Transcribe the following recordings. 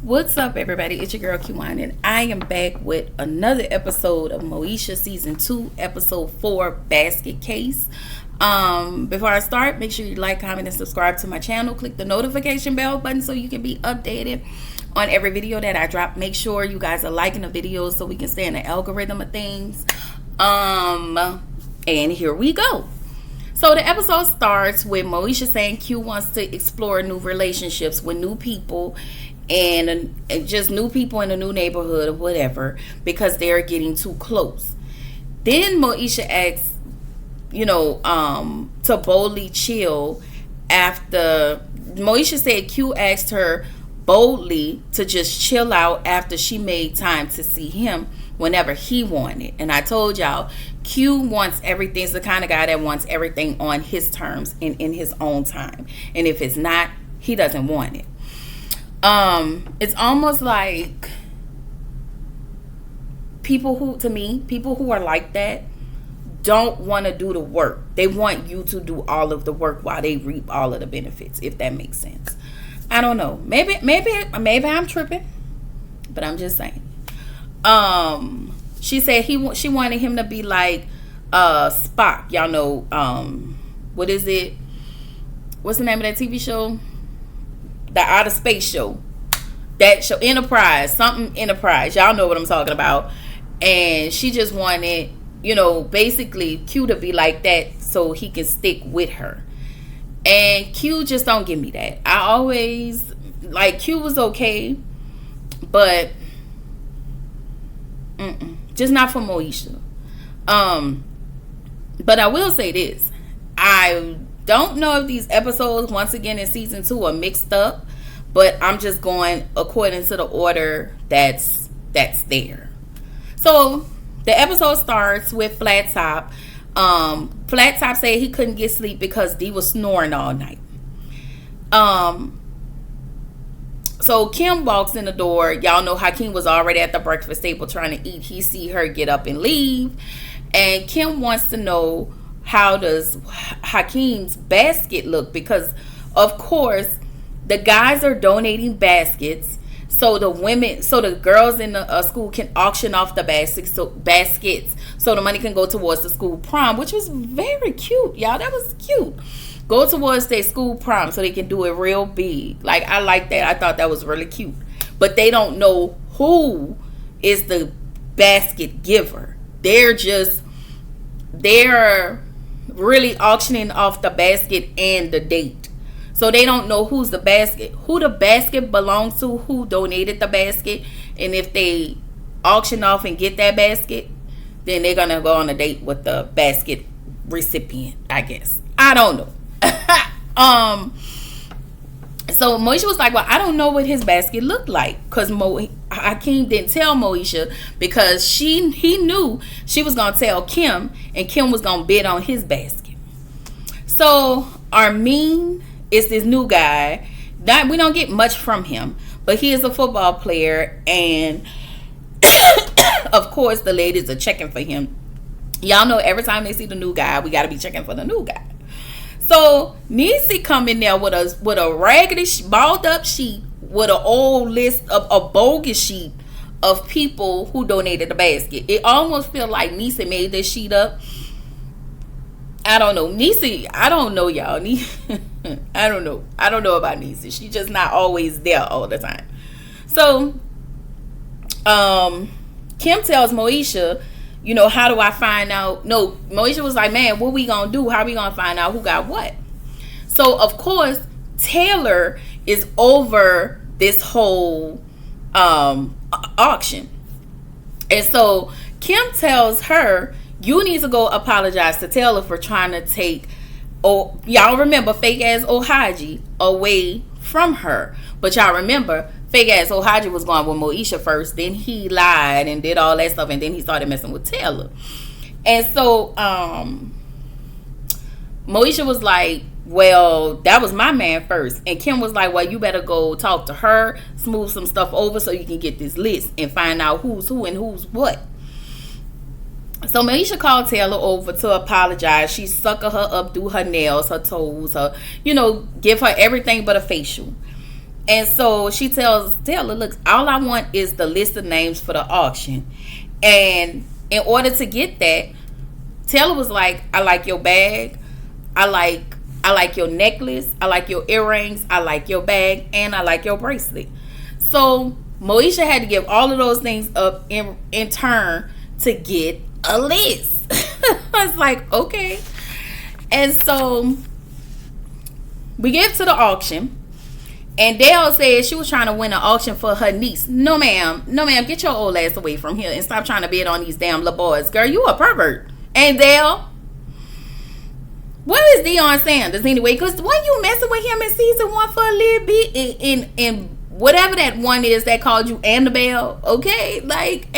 What's up, everybody? It's your girl Kiwan, and I am back with another episode of Moesha Season 2, Episode 4, Basket Case. Before I start, make sure you like, comment, and subscribe to my channel. Click the notification bell button so you can be updated on every video that I drop. Make sure you guys are liking the videos so we can stay in the algorithm of things. And here we go. So the episode starts with Moesha saying Q wants to explore new relationships with new people and just new people in a new neighborhood or whatever because they're getting too close. Then Moesha asks, to boldly chill after Moesha said Q asked her boldly to just chill out after she made time to see him whenever he wanted. And I told y'all, Q wants everything. He's the kind of guy that wants everything on his terms and in his own time. And if it's not, he doesn't want it. It's almost like people who are like that don't want to do the work. They want you to do all of the work while they reap all of the benefits, if that makes sense. I don't know. Maybe I'm tripping, but I'm just saying. She said she wanted him to be like Spock. Y'all know what is it? What's the name of that TV show? The outer space show. That show, Enterprise, something Enterprise. Y'all know what I'm talking about. And she just wanted, basically Q to be like that so he can stick with her. And Q just don't give me that. I always, Q was okay, but just not for Moesha. But I will say this. I don't know if these episodes, once again in season 2, are mixed up, but I'm just going according to the order that's there. So the episode starts with Flat Top. Flat Top said he couldn't get sleep because D was snoring all night. So Kim walks in the door. Y'all know Hakeem was already at the breakfast table trying to eat. He see her get up and leave, and Kim wants to know, how does Hakeem's basket look? Because of course the guys are donating baskets so the girls in the school can auction off the baskets so the money can go towards the school prom, which was very cute, y'all. That was cute. Go towards their school prom so they can do it real big. I like that. I thought that was really cute. But they don't know who is the basket giver. They're really auctioning off the basket and the date. So they don't know who the basket belongs to, who donated the basket. And if they auction off and get that basket, then they're going to go on a date with the basket recipient, I guess. I don't know. So Moesha was like, well, I don't know what his basket looked like, because Hakeem didn't tell Moesha, because he knew she was going to tell Kim, and Kim was going to bid on his basket. So Armin is this new guy. We don't get much from him, but he is a football player, and of course the ladies are checking for him. Y'all know every time they see the new guy, we got to be checking for the new guy. So Niecy come in there with a raggedy balled up sheet with an old list of a bogus sheet of people who donated the basket. It almost feel like Niecy made this sheet up. I don't know. Niecy, I don't know, y'all. I don't know. I don't know about Niecy. She's just not always there all the time. So Kim tells Moesha, how do I find out? No, Moesha was like, man, what we gonna do? How we gonna find out who got what? So, of course, Taylor is over this whole auction. And so Kim tells her, you need to go apologize to Taylor for trying to take, y'all remember, fake ass Ohaji away from her. But y'all remember, fake ass Ohaji was going with Moesha first, then he lied and did all that stuff, and then he started messing with Taylor. And so Moesha was like, well, that was my man first. And Kim was like, well, you better go talk to her, smooth some stuff over so you can get this list and find out who's who and who's what. So Moesha called Taylor over to apologize. She sucker her up, do her nails, her toes, her, give her everything but a facial. And so she tells Taylor, look, all I want is the list of names for the auction. And in order to get that, Taylor was like, I like your bag. I like your necklace. I like your earrings. I like your bag. And I like your bracelet. So Moesha had to give all of those things up in turn to get a list. I was like, okay. And so we get to the auction. And Dale said she was trying to win an auction for her niece. No, ma'am. No, ma'am. Get your old ass away from here and stop trying to bid on these damn little boys. Girl, you a pervert. And Dale, what is Deion Sanders anyway? Because when you messing with him in season 1 for a little bit, in whatever that one is that called you Annabelle, okay? Like,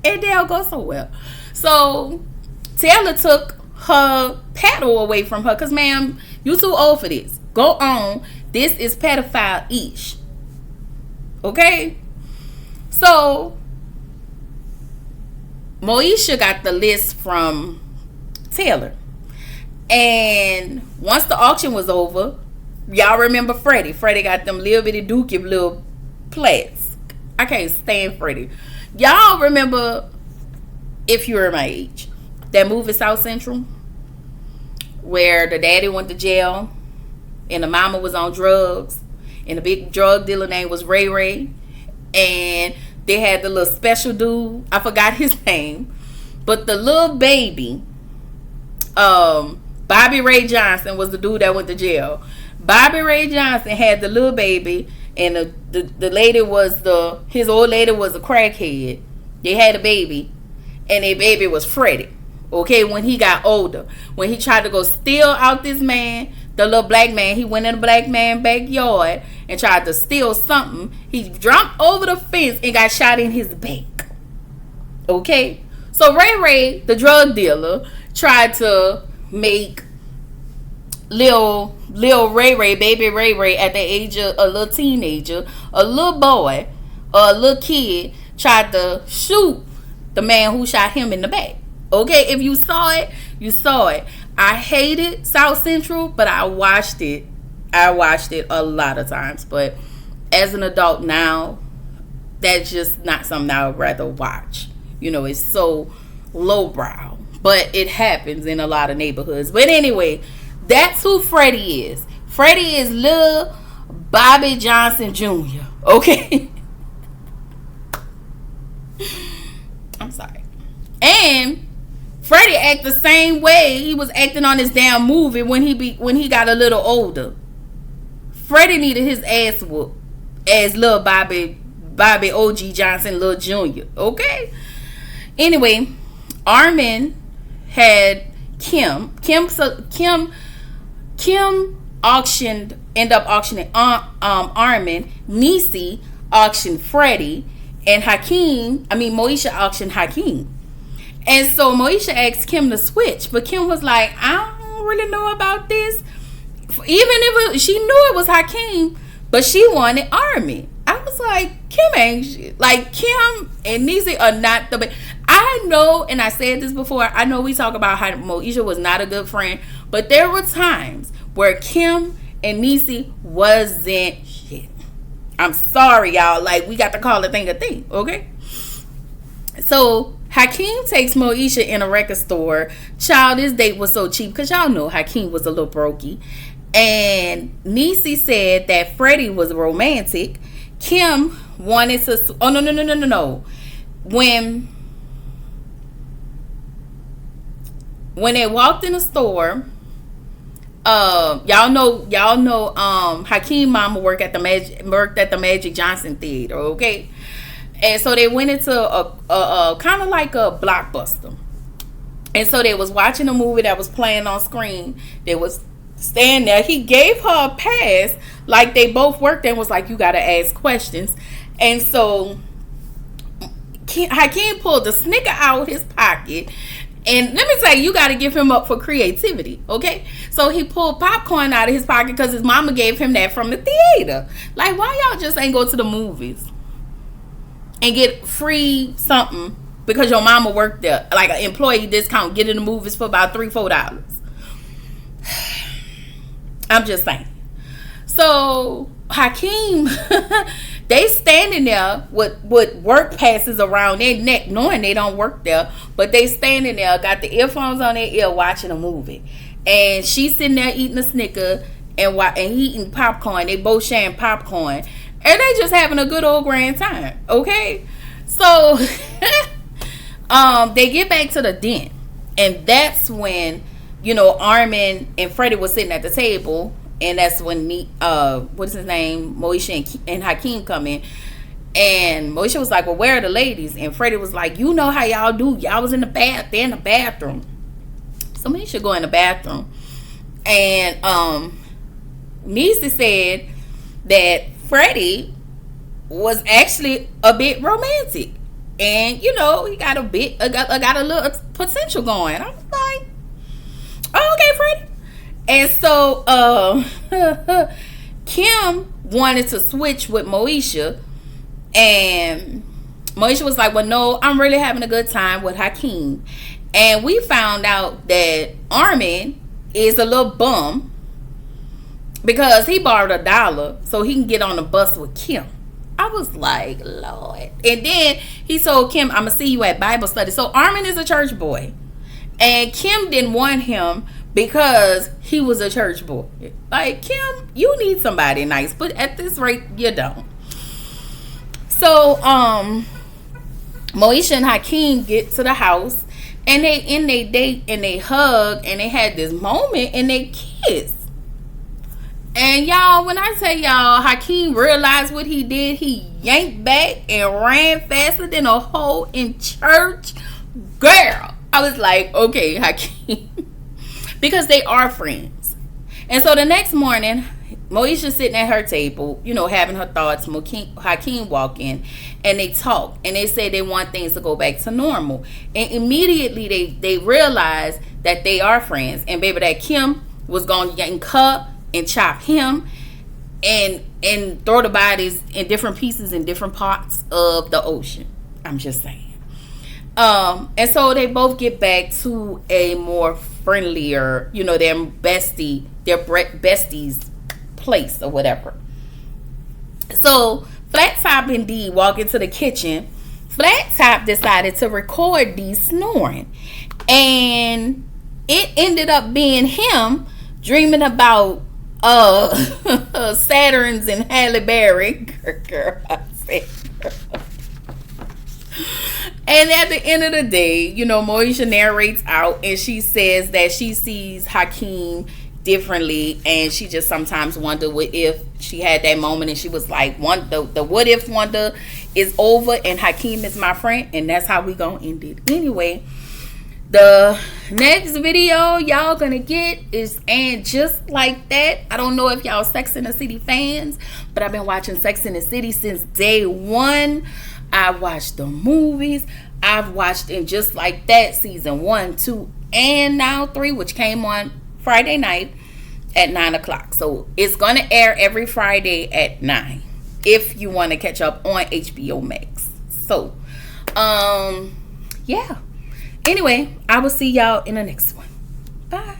and Dale goes so well. So Taylor took her paddle away from her because, ma'am, you too old for this. Go on. This is pedophile-ish. Okay? So Moesha got the list from Taylor. And once the auction was over, y'all remember Freddie. Freddie got them little bitty dookie little plaits. I can't stand Freddie. Y'all remember, if you're my age, that movie South Central, where the daddy went to jail and the mama was on drugs and the big drug dealer name was Ray Ray, and they had the little special dude, I forgot his name, but the little baby, Bobby Ray Johnson was the dude that went to jail. Bobby Ray Johnson had the little baby, and the lady was his old lady was a crackhead. They had a baby, and their baby was Freddie. Okay, when he got older, when he tried to go steal out this man, the little black man, he went in the black man's backyard and tried to steal something. He jumped over the fence and got shot in his back. Okay, so Ray Ray, the drug dealer, tried to make Lil Ray Ray, baby Ray Ray, at the age of a little teenager, a little boy, or a little kid, tried to shoot the man who shot him in the back. Okay, if you saw it, you saw it. I hated South Central, but I watched it. I watched it a lot of times. But as an adult now, that's just not something I would rather watch. You know, it's so lowbrow. But it happens in a lot of neighborhoods. But anyway, that's who Freddie is. Freddie is Lil Bobby Johnson Jr. Okay? I'm sorry. And Freddie act the same way he was acting on his damn movie when he got a little older. Freddie needed his ass whooped as Lil Bobby OG Johnson, Lil Jr. Okay? Anyway, Armin had Kim ended up auctioning Armin. Niecy auctioned Freddie, and Moesha auctioned Hakeem. And so Moesha asked Kim to switch, but Kim was like, I don't really know about this. Even if she knew it was Hakeem, but she wanted Armin. I was like, Kim ain't like Kim and Niecy are not the best. I know, and I said this before, I know we talk about how Moesha was not a good friend, but there were times where Kim and Niecy wasn't shit. I'm sorry, y'all. Like, we got to call a thing, okay? So Hakeem takes Moesha in a record store. Child, this date was so cheap because y'all know Hakeem was a little brokey. And Niecy said that Freddie was romantic. Kim wanted to... Oh, no. When they walked in the store, y'all know Hakeem mama worked at the Magic Johnson Theater, okay? And so they went into a kind of like a Blockbuster. And so they was watching a movie that was playing on screen. They was standing there. He gave her a pass, like they both worked, and was like, you got to ask questions. And so Hakeem pulled the Snicker out his pocket. And let me tell you, you got to give him up for creativity, okay? So he pulled popcorn out of his pocket because his mama gave him that from the theater. Like, why y'all just ain't go to the movies and get free something because your mama worked there, like an employee discount, get in the movies for about $3-4? I'm just saying. So Hakeem, they standing there with work passes around their neck, knowing they don't work there, but they standing there, got the earphones on their ear, watching a movie, and she's sitting there eating a Snicker and he eating popcorn. They both sharing popcorn, and they just having a good old grand time. Okay, so they get back to the den, and that's when Armin and Freddie was sitting at the table. And that's when what's his name, Moesha and Hakeem come in. And Moesha was like, well, where are the ladies? And Freddie was like, you know how y'all do. Y'all was in the they're in the bathroom. Somebody should go in the bathroom. And Nisa said that Freddie was actually a bit romantic. And, he got a little potential going. I was like, oh, okay, Freddie. And so Kim wanted to switch with Moesha, and Moesha was like, well, no, I'm really having a good time with Hakeem. And we found out that Armin is a little bum because he borrowed $1 so he can get on the bus with Kim. I was like, Lord. And then he told Kim, I'm going to see you at Bible study. So Armin is a church boy, and Kim didn't want him because he was a church boy. Like, Kim, you need somebody nice, but at this rate, you don't. So, Moesha and Hakeem get to the house, and they in they date, and they hug, and they had this moment, and they kiss. And y'all, when I tell y'all, Hakeem realized what he did, he yanked back and ran faster than a hoe in church. Girl, I was like, okay, Hakeem. Because they are friends. And so the next morning, Moesha sitting at her table, having her thoughts. Hakeem walk in, and they talk, and they say they want things to go back to normal. And immediately they realize that they are friends, and baby, that Kim was going to yank her and chop him and throw the bodies in different pieces in different parts of the ocean. I'm just saying. And so they both get back to a more friendlier, their besties place or whatever. So Flat Top and Dee walk into the kitchen. Flat Top decided to record Dee snoring, and it ended up being him dreaming about Saturns and Halle Berry. Girl, I said, girl. And at the end of the day, Moesha narrates out, and she says that she sees Hakeem differently, and she just sometimes wonder what if she had that moment, and she was like, the what if wonder is over, and Hakeem is my friend, and that's how we gonna end it. Anyway, the next video y'all gonna get is And Just Like That. I don't know if y'all Sex and the City fans, but I've been watching Sex and the City since day one. I watched the movies. I've watched And Just Like That season 1, 2, and now 3, which came on Friday night at 9 o'clock. So it's going to air every Friday at 9 if you want to catch up on HBO Max. So, yeah. Anyway, I will see y'all in the next one. Bye.